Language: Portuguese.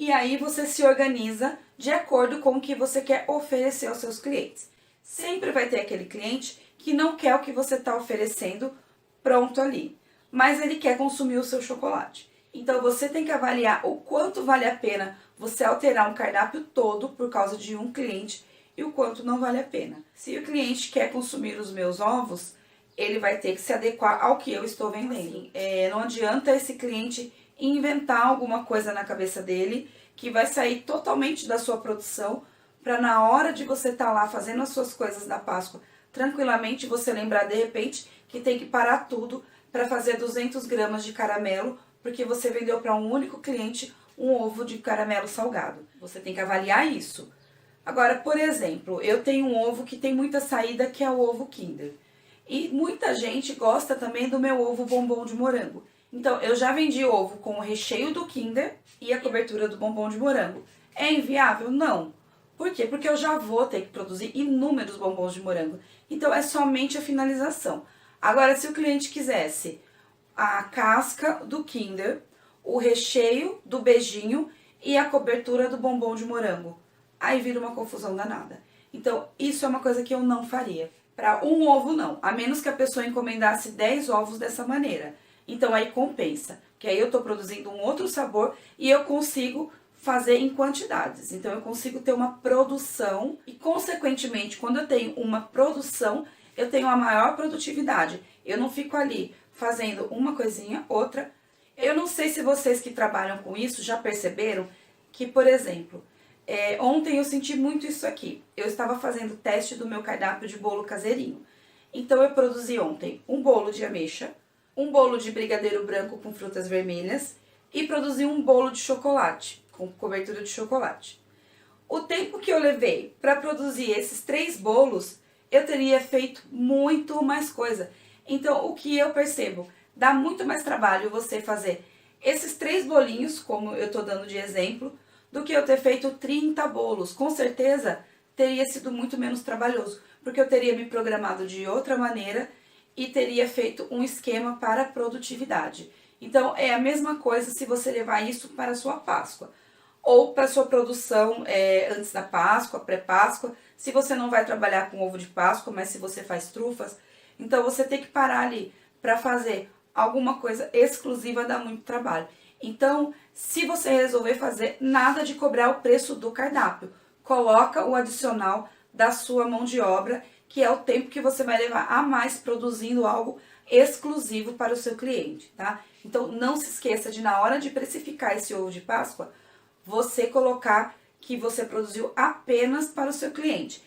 E aí você se organiza de acordo com o que você quer oferecer aos seus clientes. Sempre vai ter aquele cliente que não quer o que você está oferecendo pronto ali, mas ele quer consumir o seu chocolate. Então você tem que avaliar o quanto vale a pena você alterar um cardápio todo por causa de um cliente e o quanto não vale a pena. Se o cliente quer consumir os meus ovos, ele vai ter que se adequar ao que eu estou vendendo. Não adianta esse cliente inventar alguma coisa na cabeça dele que vai sair totalmente da sua produção para na hora de você estar lá fazendo as suas coisas da Páscoa, tranquilamente você lembrar de repente que tem que parar tudo para fazer 200 gramas de caramelo porque você vendeu para um único cliente um ovo de caramelo salgado. Você tem que avaliar isso. Agora, por exemplo, eu tenho um ovo que tem muita saída, que é o ovo Kinder. E muita gente gosta também do meu ovo bombom de morango. Então, eu já vendi ovo com o recheio do Kinder e a cobertura do bombom de morango. É inviável? Não. Por quê? Porque eu já vou ter que produzir inúmeros bombons de morango. Então, é somente a finalização. Agora, se o cliente quisesse a casca do Kinder, o recheio do beijinho e a cobertura do bombom de morango, aí vira uma confusão danada. Então, isso é uma coisa que eu não faria. Para um ovo, não. A menos que a pessoa encomendasse 10 ovos dessa maneira. Então, aí compensa. Que aí eu estou produzindo um outro sabor e eu consigo fazer em quantidades. Então, eu consigo ter uma produção e, consequentemente, quando eu tenho uma produção, eu tenho a maior produtividade. Eu não fico ali fazendo uma coisinha, outra. Eu não sei se vocês que trabalham com isso já perceberam que, por exemplo, ontem eu senti muito isso aqui. Eu estava fazendo teste do meu cardápio de bolo caseirinho. Então, eu produzi ontem um bolo de ameixa, um bolo de brigadeiro branco com frutas vermelhas e produzi um bolo de chocolate, com cobertura de chocolate. O tempo que eu levei para produzir esses 3 bolos, eu teria feito muito mais coisa. Então, o que eu percebo? Dá muito mais trabalho você fazer esses 3 bolinhos, como eu estou dando de exemplo, do que eu ter feito 30 bolos. Com certeza, teria sido muito menos trabalhoso, porque eu teria me programado de outra maneira e teria feito um esquema para produtividade. Então, é a mesma coisa se você levar isso para a sua Páscoa, ou para a sua produção antes da Páscoa, pré-Páscoa, se você não vai trabalhar com ovo de Páscoa, mas se você faz trufas, então você tem que parar ali para fazer alguma coisa exclusiva, dá muito trabalho. Então, se você resolver fazer, nada de cobrar o preço do cardápio. Coloca o adicional da sua mão de obra, que é o tempo que você vai levar a mais produzindo algo exclusivo para o seu cliente, tá? Então, não se esqueça de, na hora de precificar esse ovo de Páscoa, você colocar que você produziu apenas para o seu cliente.